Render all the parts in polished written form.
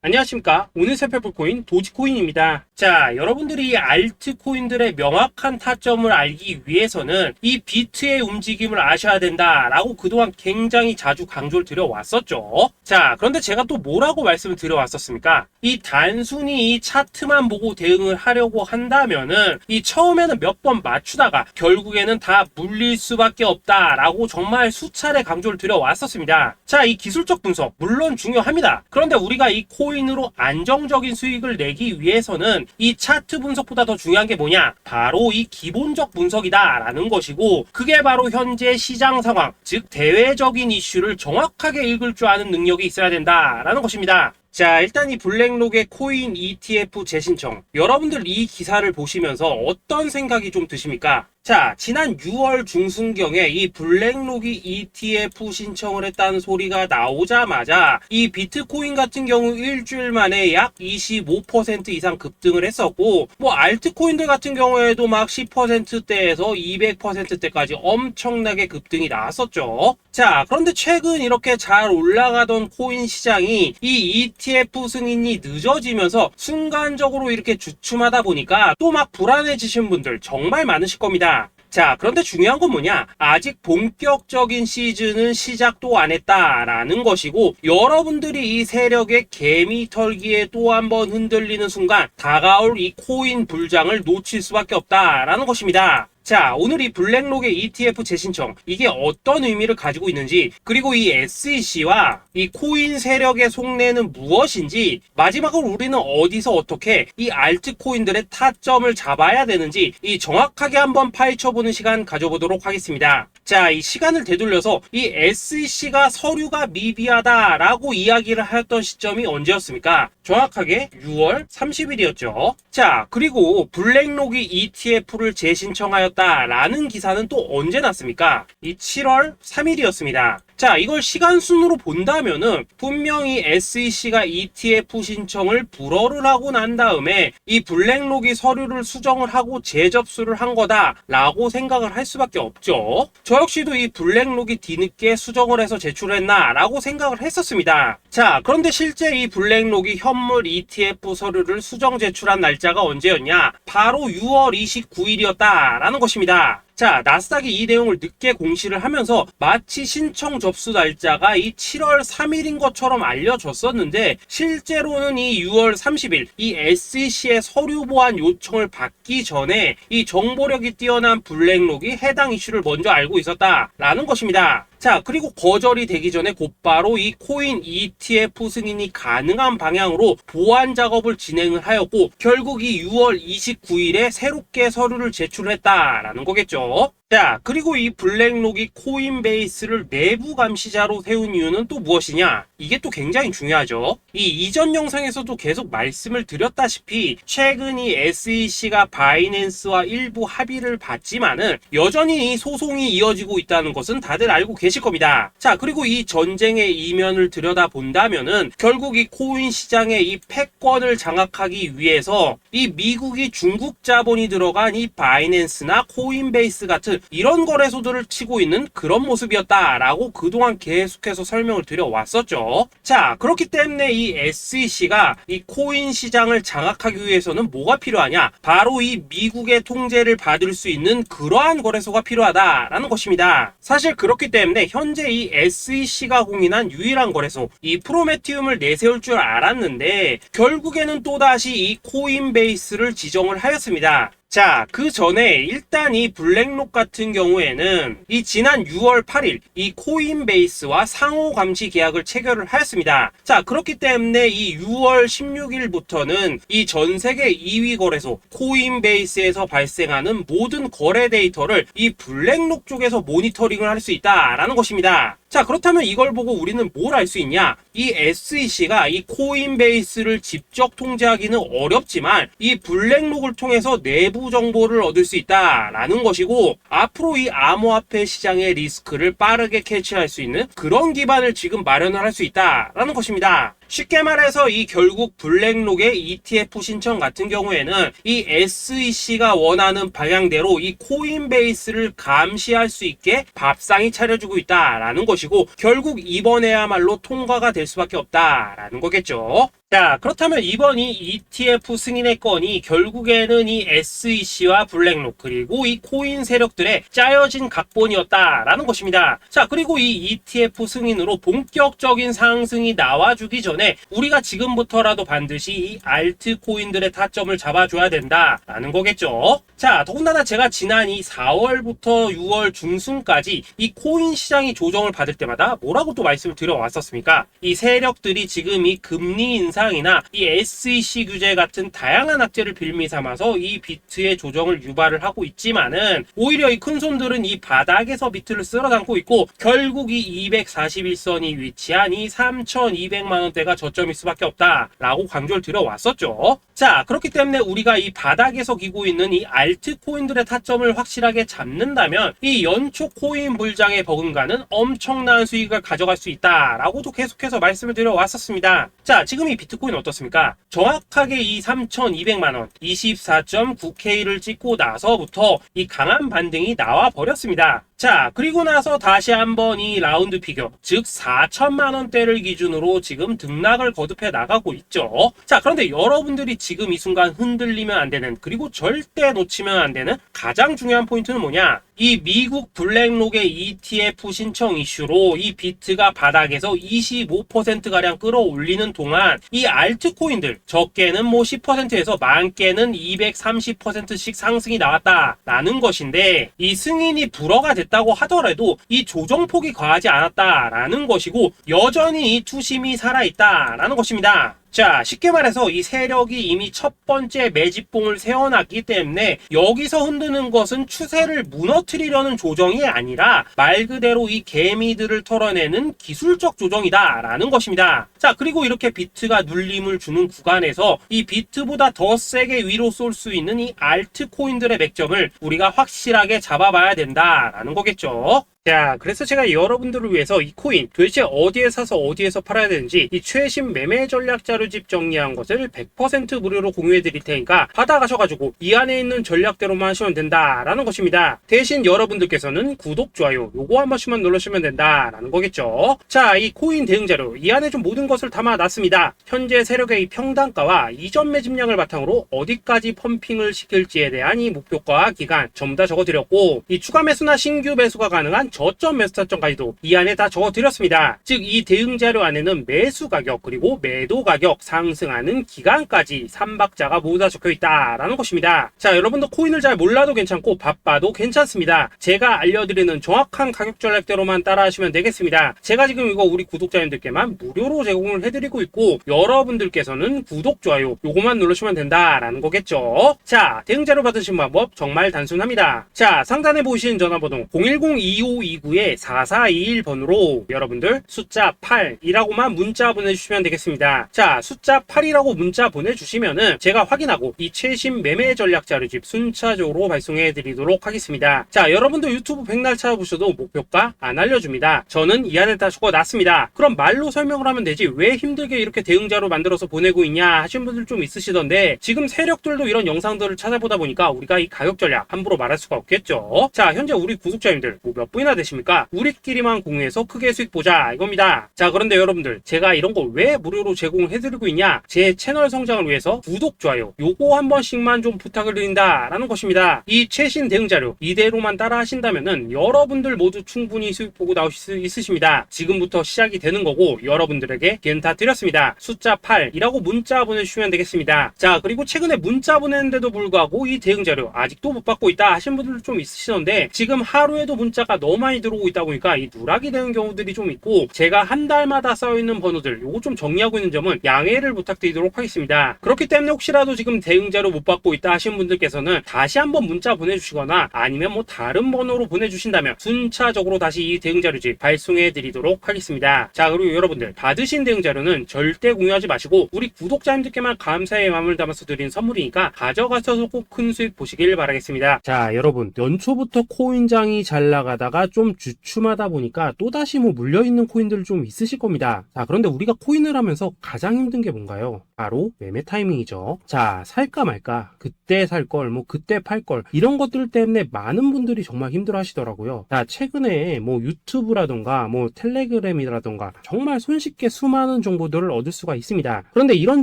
안녕하십니까. 오늘 살펴볼 코인 도지코인입니다. 자, 여러분들이 알트코인들의 명확한 타점을 알기 위해서는 이 비트의 움직임을 아셔야 된다라고 그동안 굉장히 자주 강조를 드려왔었죠. 자, 그런데 제가 또 뭐라고 말씀을 드려왔었습니까? 이 단순히 이 차트만 보고 대응을 하려고 한다면은 이 처음에는 몇 번 맞추다가 결국에는 다 물릴 수밖에 없다라고 정말 수차례 강조를 드려왔었습니다. 자, 이 기술적 분석 물론 중요합니다. 그런데 우리가 이 코인으로 안정적인 수익을 내기 위해서는 이 차트 분석보다 더 중요한 게 뭐냐? 바로 이 기본적 분석이다라는 것이고, 그게 바로 현재 시장 상황, 즉 대외적인 이슈를 정확하게 읽을 줄 아는 능력이 있어야 된다라는 것입니다. 자, 일단 이 블랙록의 코인 ETF 재신청, 여러분들 이 기사를 보시면서 어떤 생각이 좀 드십니까? 자, 지난 6월 중순경에 이 블랙록이 ETF 신청을 했다는 소리가 나오자마자 이 비트코인 같은 경우 일주일 만에 약 25% 이상 급등을 했었고, 뭐 알트코인들 같은 경우에도 막 10%대에서 200%대까지 엄청나게 급등이 나왔었죠. 자, 그런데 최근 이렇게 잘 올라가던 코인 시장이 이 ETF 승인이 늦어지면서 순간적으로 이렇게 주춤하다 보니까 또 막 불안해지신 분들 정말 많으실 겁니다. 자, 그런데 중요한 건 뭐냐? 아직 본격적인 시즌은 시작도 안 했다라는 것이고, 여러분들이 이 세력의 개미 털기에 또 한 번 흔들리는 순간 다가올 이 코인 불장을 놓칠 수밖에 없다라는 것입니다. 자, 오늘 이 블랙록의 ETF 재신청, 이게 어떤 의미를 가지고 있는지, 그리고 이 SEC와 이 코인 세력의 속내는 무엇인지, 마지막으로 우리는 어디서 어떻게 이 알트코인들의 타점을 잡아야 되는지 이 정확하게 한번 파헤쳐보는 시간 가져보도록 하겠습니다. 자, 이 시간을 되돌려서 이 SEC가 서류가 미비하다라고 이야기를 하였던 시점이 언제였습니까? 정확하게 6월 30일이었죠. 자, 그리고 블랙록이 ETF를 재신청하였다라는 기사는 또 언제 났습니까? 이 7월 3일이었습니다. 자, 이걸 시간순으로 본다면은 분명히 SEC가 ETF 신청을 불허를 하고 난 다음에 이 블랙록이 서류를 수정을 하고 재접수를 한 거다라고 생각을 할 수밖에 없죠. 저 역시도 이 블랙록이 뒤늦게 수정을 해서 제출했나라고 생각을 했었습니다. 자, 그런데 실제 이 블랙록이 현물 ETF 서류를 수정 제출한 날짜가 언제였냐? 바로 6월 29일이었다라는 것입니다. 자, 나스닥이 이 내용을 늦게 공시를 하면서 마치 신청 접수 날짜가 이 7월 3일인 것처럼 알려졌었는데, 실제로는 이 6월 30일 이 SEC의 서류 보완 요청을 받기 전에 이 정보력이 뛰어난 블랙록이 해당 이슈를 먼저 알고 있었다라는 것입니다. 자, 그리고 거절이 되기 전에 곧바로 이 코인 ETF 승인이 가능한 방향으로 보완 작업을 진행을 하였고, 결국 이 6월 29일에 새롭게 서류를 제출했다라는 거겠죠. 자, 그리고 이 블랙록이 코인베이스를 내부 감시자로 세운 이유는 또 무엇이냐? 이게 또 굉장히 중요하죠. 이 이전 영상에서도 계속 말씀을 드렸다시피 최근 이 SEC가 바이낸스와 일부 합의를 봤지만은 여전히 이 소송이 이어지고 있다는 것은 다들 알고 계실 겁니다. 자, 그리고 이 전쟁의 이면을 들여다본다면은 결국 이 코인 시장의 이 패권을 장악하기 위해서 이 미국이 중국 자본이 들어간 이 바이낸스나 코인베이스 같은 이런 거래소들을 치고 있는 그런 모습이었다라고 그동안 계속해서 설명을 드려왔었죠. 자, 그렇기 때문에 이 SEC가 이 코인 시장을 장악하기 위해서는 뭐가 필요하냐? 바로 이 미국의 통제를 받을 수 있는 그러한 거래소가 필요하다라는 것입니다. 사실 그렇기 때문에 현재 이 SEC가 공인한 유일한 거래소, 이 프로메티움을 내세울 줄 알았는데 결국에는 또다시 이 코인베이스를 지정을 하였습니다. 자, 그 전에 일단 이 블랙록 같은 경우에는 이 지난 6월 8일 이 코인베이스와 상호 감시 계약을 체결을 하였습니다. 자, 그렇기 때문에 이 6월 16일부터는 이 전 세계 2위 거래소 코인베이스에서 발생하는 모든 거래 데이터를 이 블랙록 쪽에서 모니터링을 할 수 있다라는 것입니다. 자, 그렇다면 이걸 보고 우리는 뭘 알 수 있냐? 이 SEC가 이 코인베이스를 직접 통제하기는 어렵지만 이 블랙록을 통해서 내부 정보를 얻을 수 있다라는 것이고, 앞으로 이 암호화폐 시장의 리스크를 빠르게 캐치할 수 있는 그런 기반을 지금 마련을 할 수 있다라는 것입니다. 쉽게 말해서 이 결국 블랙록의 ETF 신청 같은 경우에는 이 SEC가 원하는 방향대로 이 코인베이스를 감시할 수 있게 밥상이 차려주고 있다라는 것이고, 결국 이번에야말로 통과가 될 수밖에 없다라는 거겠죠. 자, 그렇다면 이번 이 ETF 승인의 건이 결국에는 이 SEC와 블랙록 그리고 이 코인 세력들의 짜여진 각본이었다라는 것입니다. 자, 그리고 이 ETF 승인으로 본격적인 상승이 나와주기 전에 우리가 지금부터라도 반드시 이 알트코인들의 타점을 잡아줘야 된다라는 거겠죠. 자, 더군다나 제가 지난 이 4월부터 6월 중순까지 이 코인 시장이 조정을 받을 때마다 뭐라고 또 말씀을 드려왔었습니까? 이 세력들이 지금 이 금리 인상이나 이 SEC 규제 같은 다양한 악재를 빌미 삼아서 이 비트의 조정을 유발을 하고 있지만은 오히려 이 큰손들은 이 바닥에서 비트를 쓸어 담고 있고 결국 이 241선이 위치한 이 3,200만원대가 저점일 수밖에 없다라고 강조를 드려왔었죠. 자, 그렇기 때문에 우리가 이 바닥에서 기고 있는 이 알트코인들의 타점을 확실하게 잡는다면 이 연초 코인 불장의 버금가는 엄청난 수익을 가져갈 수 있다라고도 계속해서 말씀을 드려왔었습니다. 자, 지금 이 비트코인 어떻습니까? 정확하게 이 3,200만원 24.9K를 찍고 나서부터 이 강한 반등이 나와 버렸습니다. 자, 그리고 나서 다시 한번 이 라운드 피겨, 즉 4천만원대를 기준으로 지금 등락을 거듭해 나가고 있죠. 자, 그런데 여러분들이 지금 이 순간 흔들리면 안 되는, 그리고 절대 놓치면 안 되는 가장 중요한 포인트는 뭐냐? 이 미국 블랙록의 ETF 신청 이슈로 이 비트가 바닥에서 25%가량 끌어올리는 동안 이 알트코인들, 적게는 뭐 10%에서 많게는 230%씩 상승이 나왔다라는 것인데, 이 승인이 불허가 됐다고 하더라도 이 조정폭이 과하지 않았다라는 것이고 여전히 이 투심이 살아있다라는 것입니다. 자, 쉽게 말해서 이 세력이 이미 첫 번째 매집봉을 세워놨기 때문에 여기서 흔드는 것은 추세를 무너뜨리려는 조정이 아니라 말 그대로 이 개미들을 털어내는 기술적 조정이다라는 것입니다. 자, 그리고 이렇게 비트가 눌림을 주는 구간에서 이 비트보다 더 세게 위로 쏠 수 있는 이 알트코인들의 맥점을 우리가 확실하게 잡아봐야 된다라는 거겠죠. 자, 그래서 제가 여러분들을 위해서 이 코인 도대체 어디에 사서 어디에서 팔아야 되는지 이 최신 매매 전략 자료집 정리한 것을 100% 무료로 공유해 드릴 테니까 받아가셔가지고 이 안에 있는 전략대로만 하시면 된다라는 것입니다. 대신 여러분들께서는 구독, 좋아요 요거 한 번씩만 눌러주시면 된다라는 거겠죠. 자, 이 코인 대응 자료 이 안에 좀 모든 것을 담아놨습니다. 현재 세력의 이 평단가와 이전 매집량을 바탕으로 어디까지 펌핑을 시킬지에 대한 이 목표가 기간 전부 다 적어드렸고, 이 추가 매수나 신규 매수가 가능한 저점 매수 타점까지도 이 안에 다 적어드렸습니다. 즉 이 대응 자료 안에는 매수 가격 그리고 매도 가격, 상승하는 기간까지 3박자가 모두 다 적혀있다라는 것입니다. 자, 여러분도 코인을 잘 몰라도 괜찮고 바빠도 괜찮습니다. 제가 알려드리는 정확한 가격 전략대로만 따라하시면 되겠습니다. 제가 지금 이거 우리 구독자님들께만 무료로 제공을 해드리고 있고 여러분들께서는 구독, 좋아요 요거만 누르시면 된다라는 거겠죠. 자, 대응 자료 받으신 방법 정말 단순합니다. 자, 상단에 보이시는 전화번호 010-2529-4421번으로 여러분들 숫자 8이라고만 문자 보내주시면 되겠습니다. 자, 숫자 8이라고 문자 보내주시면은 제가 확인하고 이 최신 매매 전략 자료집 순차적으로 발송해 드리도록 하겠습니다. 자, 여러분도 유튜브 백날 찾아보셔도 목표가 안 알려줍니다. 저는 이 안에 다 적어놨습니다. 그럼 말로 설명을 하면 되지 왜 힘들게 이렇게 대응자로 만들어서 보내고 있냐 하신 분들 좀 있으시던데, 지금 세력들도 이런 영상들을 찾아보다 보니까 우리가 이 가격 전략 함부로 말할 수가 없겠죠. 자, 현재 우리 구독자님들 뭐 몇 분이나 되십니까? 우리끼리만 공유해서 크게 수익 보자 이겁니다. 자, 그런데 여러분들 제가 이런 거 왜 무료로 제공을 해드리고 있냐? 제 채널 성장을 위해서 구독, 좋아요 요거 한 번씩만 좀 부탁을 드린다라는 것입니다. 이 최신 대응 자료 이대로만 따라 하신다면은 여러분들 모두 충분히 수익 보고 나오실 수 있으십니다. 지금부터 시작이 되는 거고 여러분들에게 기회는 다 드렸습니다. 숫자 8이라고 문자 보내주시면 되겠습니다. 자, 그리고 최근에 문자 보냈는데도 불구하고 이 대응 자료 아직도 못 받고 있다 하신 분들 좀 있으시던데, 지금 하루에도 문자가 너무 많이 들어오고 있다 보니까 이 누락이 되는 경우들이 좀 있고 제가 한 달마다 쌓여있는 번호들 요거 좀 정리하고 있는 점은 양해를 부탁드리도록 하겠습니다. 그렇기 때문에 혹시라도 지금 대응 자료 못 받고 있다 하신 분들께서는 다시 한번 문자 보내주시거나 아니면 뭐 다른 번호로 보내주신다면 순차적으로 다시 이 대응 자료집 발송해 드리도록 하겠습니다. 자, 그리고 여러분들 받으신 대응 자료는 절대 공유하지 마시고 우리 구독자님들께만 감사의 마음을 담아서 드린 선물이니까 가져가셔서 꼭 큰 수익 보시길 바라겠습니다. 자, 여러분 연초부터 코인장이 잘 나가다가 좀 주춤하다 보니까 또다시 뭐 물려있는 코인들 좀 있으실 겁니다. 자, 그런데 우리가 코인을 하면서 가장 힘든 게 뭔가요? 바로 매매 타이밍이죠. 자, 살까 말까, 그때 살 걸, 뭐 그때 팔 걸, 이런 것들 때문에 많은 분들이 정말 힘들어 하시더라고요. 자, 최근에 뭐 유튜브라던가 뭐 텔레그램이라던가 정말 손쉽게 수많은 정보들을 얻을 수가 있습니다. 그런데 이런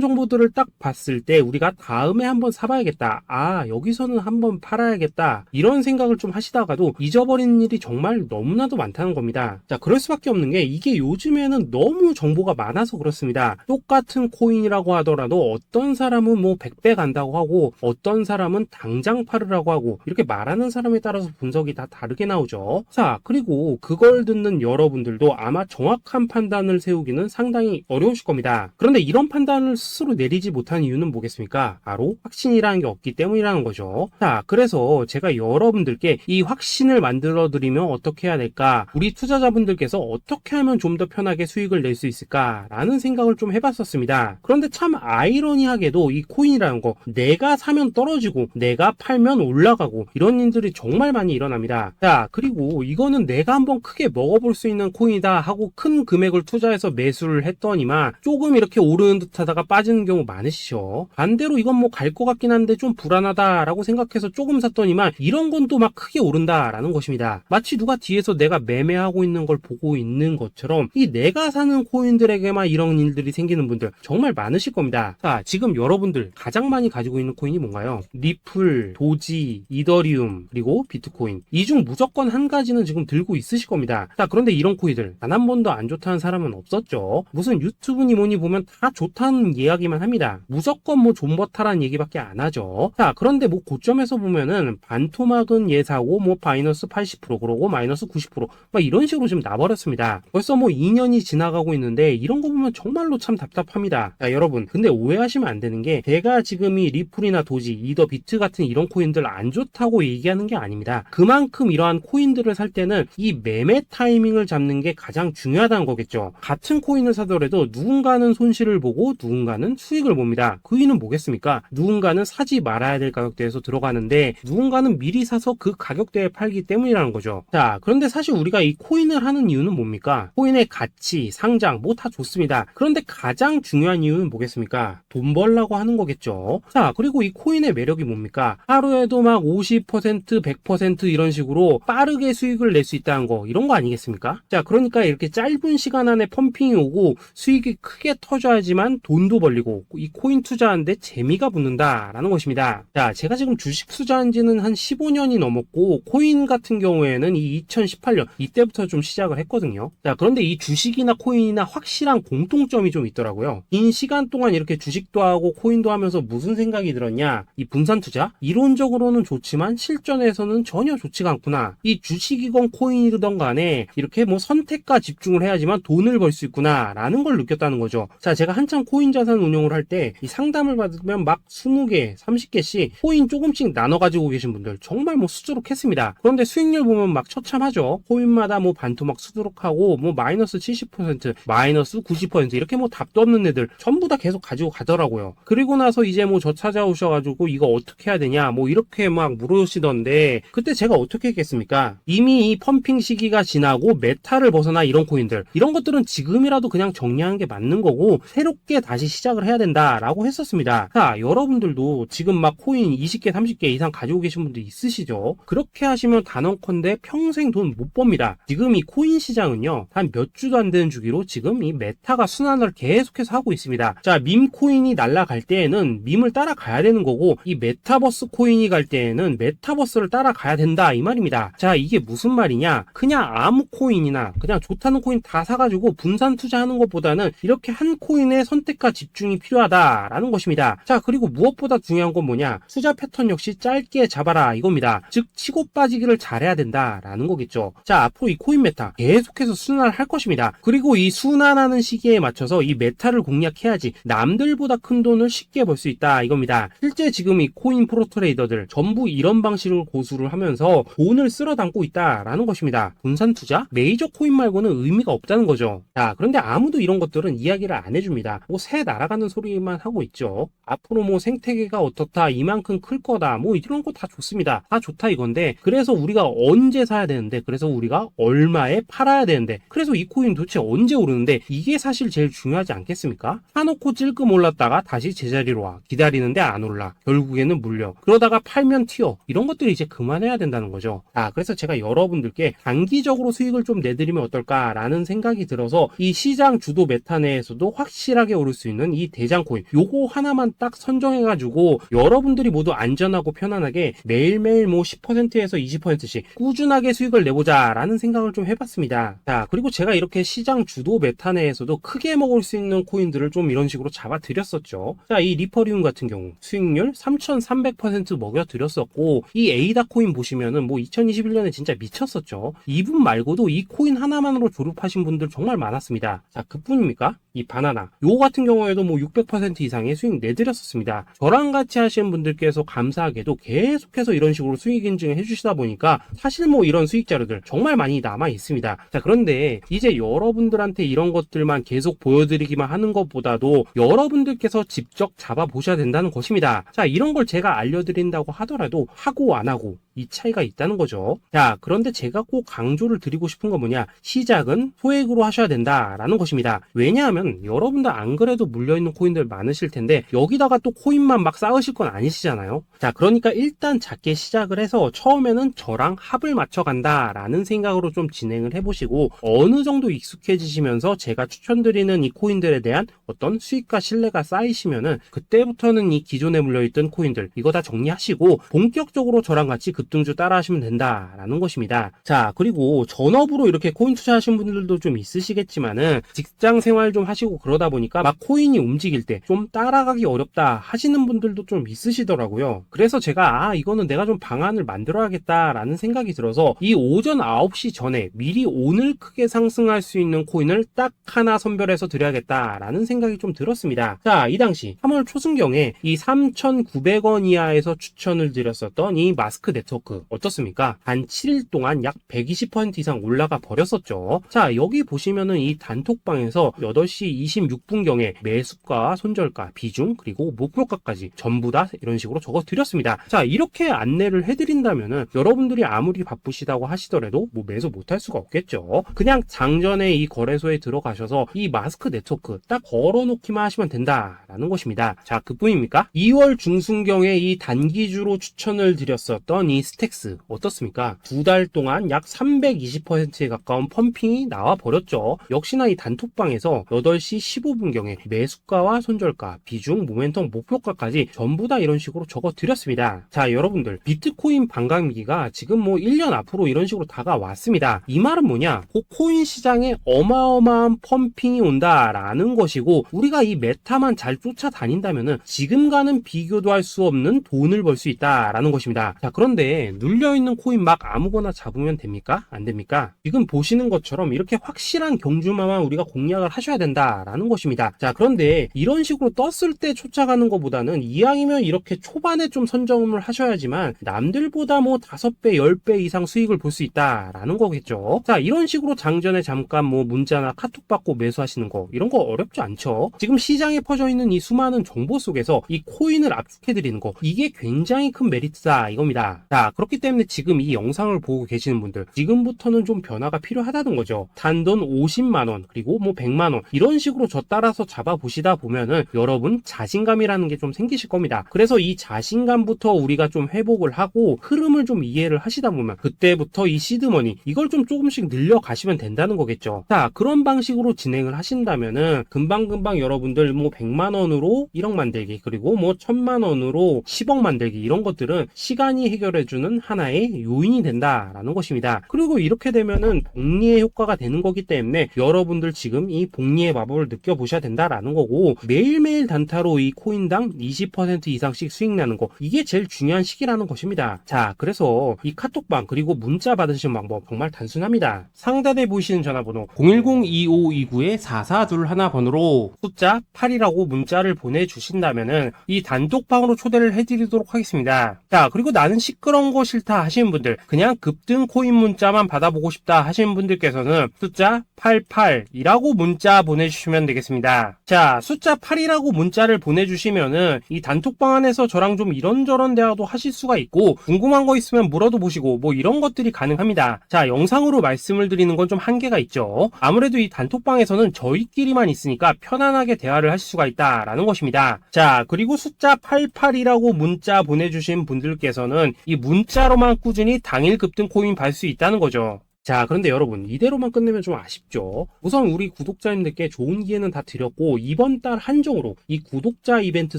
정보들을 딱 봤을 때 우리가 다음에 한번 사봐야겠다, 아 여기서는 한번 팔아야겠다, 이런 생각을 좀 하시다가도 잊어버리는 일이 정말 너무나도 많다는 겁니다. 자, 그럴 수밖에 없는 게 이게 요즘에는 너무 정보가 많아서 그렇습니다. 똑같은 코인이라고 하더라도 어떤 사람은 뭐 100배 간다고 하고 어떤 사람은 당장 팔으라고 하고, 이렇게 말하는 사람에 따라서 분석이 다 다르게 나오죠. 자, 그리고 그걸 듣는 여러분들도 아마 정확한 판단을 세우기는 상당히 어려우실 겁니다. 그런데 이런 판단을 스스로 내리지 못한 이유는 뭐겠습니까? 바로 확신이라는 게 없기 때문이라는 거죠. 자, 그래서 제가 여러분들께 이 확신을 만들어 드리면 어떻게 해야 될까, 우리 투자자분들께서 어떻게 하면 좀 더 편하게 수익을 낼 수 있을까 라는 생각을 좀 해봤었습니다. 그런데 참 아이러니하게도 이 코인이라는 거, 내가 사면 떨어지고 내가 팔면 올라가고 이런 일들이 정말 많이 일어납니다. 자, 그리고 이거는 내가 한번 크게 먹어볼 수 있는 코인이다 하고 큰 금액을 투자해서 매수를 했더니만 조금 이렇게 오르는 듯 하다가 빠지는 경우 많으시죠. 반대로 이건 뭐 갈 것 같긴 한데 좀 불안하다 라고 생각해서 조금 샀더니만 이런 건 또 막 크게 오른다 라는 것입니다. 마치 누가 뒤에서 내가 매매하고 있는 걸 보고 있는 것처럼 이 내가 사는 코인들에게만 이런 일들이 생기는 분들 정말 많으실 겁니다. 자, 지금 여러분들 가장 많이 가지고 있는 코인이 뭔가요? 리플, 도지, 이더리움, 그리고 비트코인. 이 중 무조건 한 가지는 지금 들고 있으실 겁니다. 자, 그런데 이런 코인들 단 한 번도 안 좋다는 사람은 없었죠. 무슨 유튜브니 뭐니 보면 다 좋다는 이야기만 합니다. 무조건 뭐 존버타라는 얘기밖에 안 하죠. 자, 그런데 뭐 고점에서 보면은 반토막은 예사고 뭐 마이너스 80% 그러고 마이너스 90% 막 이런 식으로 지금 나버렸습니다. 벌써 뭐 2년이 지나가고 있는데 이런 거 보면 정말로 참 답답합니다. 자, 여러분 근데 오해하시면 안 되는 게, 제가 지금 이 리플이나 도지, 이더, 비트 같은 이런 코인들 안 좋다고 얘기하는 게 아닙니다. 그만큼 이러한 코인들을 살 때는 이 매매 타이밍을 잡는 게 가장 중요하다는 거겠죠. 같은 코인을 사더라도 누군가는 손실을 보고 누군가는 수익을 봅니다. 그 이유는 뭐겠습니까? 누군가는 사지 말아야 될 가격대에서 들어가는데 누군가는 미리 사서 그 가격대에 팔기 때문이라는 거죠. 자, 그런데 사실 우리가 이 코인을 하는 이유는 뭡니까? 코인의 가치, 상장 뭐 다 좋습니다. 그런데 가장 중요한 이유는 뭐겠습니까? 돈 벌라고 하는 거겠죠. 자, 그리고 이 코인의 매력이 뭡니까? 하루에도 막 50%, 100% 이런 식으로 빠르게 수익을 낼 수 있다는 거, 이런 거 아니겠습니까? 자, 그러니까 이렇게 짧은 시간 안에 펌핑이 오고 수익이 크게 터져야지만 돈도 벌리고 이 코인 투자하는데 재미가 붙는다라는 것입니다. 자, 제가 지금 주식 투자한 지는 한 15년이 넘었고 코인 같은 경우에는 이 2018년 이때부터 좀 시작을 했거든요. 자, 그런데 이 주식이나 코인이나 확실한 공통점이 좀 있더라고요. 긴 시간 동안 이렇게 주식도 하고 코인도 하면서 무슨 생각이 들었냐? 이 분산 투자? 이론적으로는 좋지만 실전에서는 전혀 좋지가 않구나. 이 주식이건 코인이든 간에 이렇게 뭐 선택과 집중을 해야지만 돈을 벌 수 있구나 라는 걸 느꼈다는 거죠. 자, 제가 한참 코인 자산 운용을 할 때 이 상담을 받으면 막 20개, 30개씩 코인 조금씩 나눠 가지고 계신 분들 정말 뭐 수두룩했습니다. 그런데 수익률 보면 막 처참하죠. 코인마다 뭐 반토막 수두룩하고 뭐 마이너스 70%, 마이너스 90% 이렇게 뭐 답도 없는 애들 전부 다 계속 가지고 가더라고요. 그리고 나서 이제 뭐 저 찾아오셔가지고 이거 어떻게 해야 되냐 뭐 이렇게 막 물으시던데, 그때 제가 어떻게 했겠습니까? 이미 이 펌핑 시기가 지나고 메타를 벗어나 이런 코인들, 이런 것들은 지금이라도 그냥 정리하는 게 맞는 거고 새롭게 다시 시작을 해야 된다라고 했었습니다. 자, 여러분들도 지금 막 코인 20개, 30개 이상 가지고 계신 분들 있으시죠? 그렇게 하시면 단언컨대 평생 돈 못 법니다. 지금 이 코인 시장은요, 한 몇 주도 안 되는 주기로 지금 이 메타가 순환을 계속해서 하고 있습니다. 자, 밈 코인이 날아갈 때에는 밈을 따라가야 되는 거고, 이 메타버스 코인이 갈 때에는 메타버스를 따라가야 된다 이 말입니다. 자, 이게 무슨 말이냐? 그냥 아무 코인이나 그냥 좋다는 코인 다 사가지고 분산 투자하는 것보다는 이렇게 한 코인에 선택과 집중이 필요하다라는 것입니다. 자, 그리고 무엇보다 중요한 건 뭐냐? 투자 패턴 역시 짧게 잡아라 이겁니다. 즉 치고 빠지기를 잘해야 된다라는 거겠죠. 자, 앞으로 이 코인 메타 계속해서 순환을 할 것입니다. 그리고 이 순환하는 시기에 맞춰서 이 메타를 공략해야지 남들보다 큰 돈을 쉽게 벌 수 있다 이겁니다. 실제 지금 이 코인 프로트레이더들 전부 이런 방식을 고수를 하면서 돈을 쓸어 담고 있다라는 것입니다. 분산 투자? 메이저 코인 말고는 의미가 없다는 거죠. 자, 그런데 아무도 이런 것들은 이야기를 안 해줍니다. 뭐 새 날아가는 소리만 하고 있죠. 앞으로 뭐 생태계가 어떻다, 이만큼 클 거다, 뭐 이런 거 다 좋습니다. 다 좋다 이건데, 그래서 우리가 언제 사야 되는데, 그래서 우리가 얼마에 팔아야 되는데, 그래서 이 코인 도대체 언제 오르는데, 이게 사실 제일 중요하지 않겠습니까? 사놓고 찔끔 올랐다가 다시 제자리로 와. 기다리는데 안 올라. 결국에는 물려. 그러다가 팔면 튀어. 이런 것들이 이제 그만해야 된다는 거죠. 그래서 제가 여러분들께 단기적으로 수익을 좀 내드리면 어떨까라는 생각이 들어서 이 시장 주도 메타 내에서도 확실하게 오를 수 있는 이 대장 코인, 요거 하나만 딱 선정해가지고 여러분들이 모두 안전하고 편안하게 매일매일 뭐 10%에서 20%씩 꾸준하게 수익을 내보자 라는 생각을 좀 해봤습니다. 자, 그리고 제가 이렇게 시장 주도 메타 내에서도 크게 먹을 수 있는 코인들을 좀 이런 식으로 잡아드렸었죠. 자, 이 리퍼리움 같은 경우 수익률 3300% 먹여드렸었고, 이 에이다 코인 보시면은 뭐 2021년에 진짜 미쳤었죠. 이분 말고도 이 코인 하나만으로 졸업하신 분들 정말 많았습니다. 자, 그뿐입니까? 이 바나나 요 같은 경우에도 뭐 600% 이상의 수익 내드렸었습니다. 저랑 같이 하시는 분들께서 감사하게도 계속해서 이런 식으로 수익 인증을 해주시다 보니까 사실 뭐 이런 수익 자료들 정말 많이 남아 있습니다. 자, 그런데 이제 여러분들한테 이런 것들만 계속 보여드리기만 하는 것보다도 여러분들께서 직접 잡아보셔야 된다는 것입니다. 자, 이런 걸 제가 알려드린다고 하더라도 하고 안 하고 이 차이가 있다는 거죠. 자, 그런데 제가 꼭 강조를 드리고 싶은 건 뭐냐, 시작은 소액으로 하셔야 된다라는 것입니다. 왜냐하면 여러분들 안 그래도 물려있는 코인들 많으실 텐데 여기다가 또 코인만 막 쌓으실 건 아니시잖아요. 자, 그러니까 일단 작게 시작을 해서 처음에는 저랑 합을 맞춰간다 라는 생각으로 좀 진행을 해보시고, 어느 정도 익숙해지시면서 제가 추천드리는 이 코인들에 대한 어떤 수익과 신뢰가 쌓이시면은 그때부터는 이 기존에 물려있던 코인들 이거 다 정리하시고 본격적으로 저랑 같이 급등주 따라 하시면 된다라는 것입니다. 자, 그리고 전업으로 이렇게 코인 투자하신 분들도 좀 있으시겠지만은 직장 생활 좀 하시고 그러다 보니까 막 코인이 움직일 때 좀 따라가기 어렵다 하시는 분들도 좀 있으시더라고요. 그래서 제가 이거는 내가 좀 방안을 만들어야겠다라는 생각이 들어서 이 오전 9시 전에 미리 오늘 크게 상승할 수 있는 코인을 딱 하나 선별해서 드려야겠다라는 생각이 좀 들었습니다. 자, 이 당시 3월 초순경에 이 3,900원 이하에서 추천을 드렸었던 이 마스크 네트워크 어떻습니까? 한 7일 동안 약 120% 이상 올라가 버렸었죠. 자, 여기 보시면은 이 단톡방에서 8시 26분경에 매수가, 손절가, 비중, 그리고 목표가까지 전부 다 이런 식으로 적어 드렸습니다. 자, 이렇게 안내를 해드린다면은 여러분들이 아무리 바쁘시다고 하시더라도 뭐 매수 못할 수가 없겠죠. 그냥 장전에 이 거래소에 들어가셔서 이 마스크 네트워크 딱 걸어놓기만 하시면 된다라는 것입니다. 자, 그뿐입니까? 2월 중순경에 이 단기주로 추천을 드렸었던 이 스택스 어떻습니까? 2달 동안 약 320%에 가까운 펌핑이 나와 버렸죠. 역시나 이 단톡방에서 8시 15분경에 매수가와 손절가, 비중, 모멘텀, 목표가까지 전부 다 이런 식으로 적어 드렸습니다. 자, 여러분들 비트코인 반감기가 지금 뭐 1년 앞으로 이런 식으로 다가왔습니다. 이 말은 뭐냐? 코인 시장에 어마어마한 펌핑이 온다라는 것이고, 우리가 이 메타만 잘 쫓아다닌다면은 지금과는 비교도 할 수 없는 돈을 벌 수 있다라는 것입니다. 자, 그런데 눌려있는 코인 막 아무거나 잡으면 됩니까? 안 됩니까? 지금 보시는 것처럼 이렇게 확실한 경주마만 우리가 공략을 하셔야 된다라는 것입니다. 자, 그런데 이런 식으로 떴을 때 쫓아가는 것보다는 이왕이면 이렇게 초반에 좀 선점을 하셔야지만 남들보다 뭐 5배, 10배 이상 수익을 볼 수 있다라는 거겠죠. 자, 이런 식으로 장전에 잠깐 뭐 문자나 카톡 받고 매수하시는 거 이런 거 어렵지 않죠. 지금 시장에 퍼져 있는 이 수많은 정보 속에서 이 코인을 압축해드리는 거, 이게 굉장히 큰 메리트다 이겁니다. 자, 그렇기 때문에 지금 이 영상을 보고 계시는 분들 지금부터는 좀 변화가 필요하다는 거죠. 단돈 50만원 그리고 뭐 100만원 이런 식으로 저 따라서 잡아보시다 보면은 여러분 자신감이라는 게 좀 생기실 겁니다. 그래서 이 자신감부터 우리가 좀 회복을 하고 흐름을 좀 이해를 하시다 보면 그때부터 이 시드머니 이걸 좀 조금씩 늘려가시면 된다는 거겠죠. 자, 그런 방식으로 진행을 하신다면은 금방금방 여러분들 뭐 100만원으로 1억 만들기 그리고 뭐 1000만원으로 10억 만들기 이런 것들은 시간이 해결해주는 하나의 요인이 된다라는 것입니다. 그리고 이렇게 되면은 복리의 효과가 되는 거기 때문에 여러분들 지금 이 복리의 마법을 느껴보셔야 된다라는 거고, 매일매일 단타로 이 코인당 20% 이상씩 수익 나는 거, 이게 제일 중요한 시기라는 것입니다. 자, 그래서 이 카톡방 그리고 문자 받으시는 방법 정말 단순합니다. 상단에 보이시는 전화번호 010-2529-4421번으로 숫자 8이라고 문자를 보내주신다면은 이 단톡방으로 초대를 해드리도록 하겠습니다. 자, 그리고 나는 시끄러운 거 싫다 하시는 분들, 그냥 급등 코인 문자만 받아보고 싶다 하시는 분들께서는 숫자 88이라고 문자 보내주시면 보내주시면 되겠습니다. 자, 숫자 8이라고 문자를 보내주시면은 이 단톡방 안에서 저랑 좀 이런저런 대화도 하실 수가 있고 궁금한 거 있으면 물어도 보시고 뭐 이런 것들이 가능합니다. 자, 영상으로 말씀을 드리는 건 좀 한계가 있죠. 아무래도 이 단톡방에서는 저희끼리만 있으니까 편안하게 대화를 하실 수가 있다라는 것입니다. 자, 그리고 숫자 88이라고 문자 보내주신 분들께서는 이 문자로만 꾸준히 당일 급등 코인 받을 수 있다는 거죠. 자, 그런데 여러분, 이대로만 끝내면 좀 아쉽죠. 우선 우리 구독자님들께 좋은 기회는 다 드렸고 이번 달 한정으로 이 구독자 이벤트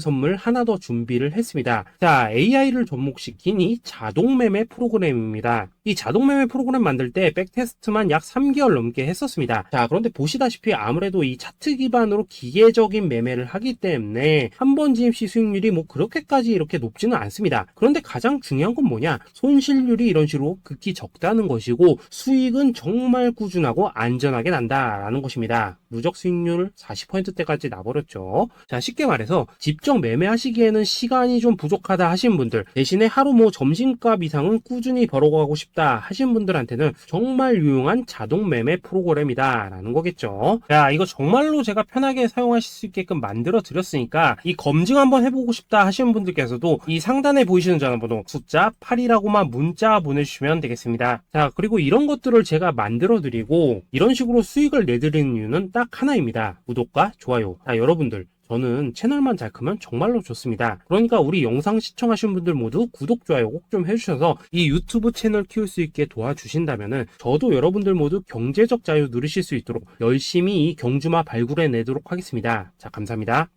선물 하나 더 준비를 했습니다. 자, AI를 접목시킨 이 자동 매매 프로그램입니다. 이 자동 매매 프로그램 만들 때 백테스트만 약 3개월 넘게 했었습니다. 자, 그런데 보시다시피 아무래도 이 차트 기반으로 기계적인 매매를 하기 때문에 한 번 진입 시 수익률이 뭐 그렇게까지 이렇게 높지는 않습니다. 그런데 가장 중요한 건 뭐냐? 손실률이 이런 식으로 극히 적다는 것이고 수익은 정말 꾸준하고 안전하게 난다라는 것입니다. 누적 수익률 40%대까지 나버렸죠. 자, 쉽게 말해서 직접 매매하시기에는 시간이 좀 부족하다 하신 분들, 대신에 하루 뭐 점심값 이상은 꾸준히 벌어가고 싶다 하신 분들한테는 정말 유용한 자동 매매 프로그램이다 라는 거겠죠. 자, 이거 정말로 제가 편하게 사용하실 수 있게끔 만들어 드렸으니까 이 검증 한번 해보고 싶다 하시는 분들께서도 이 상단에 보이시는 전화번호 숫자 8이라고만 문자 보내주시면 되겠습니다. 자, 그리고 이런 것들을 제가 만들어 드리고 이런 식으로 수익을 내드리는 이유는 딱 하나입니다. 구독과 좋아요. 자, 여러분들, 저는 채널만 잘 크면 정말로 좋습니다. 그러니까 우리 영상 시청하신 분들 모두 구독, 좋아요 꼭 좀 해주셔서 이 유튜브 채널 키울 수 있게 도와주신다면은 저도 여러분들 모두 경제적 자유 누리실 수 있도록 열심히 이 경주마 발굴해 내도록 하겠습니다. 자, 감사합니다.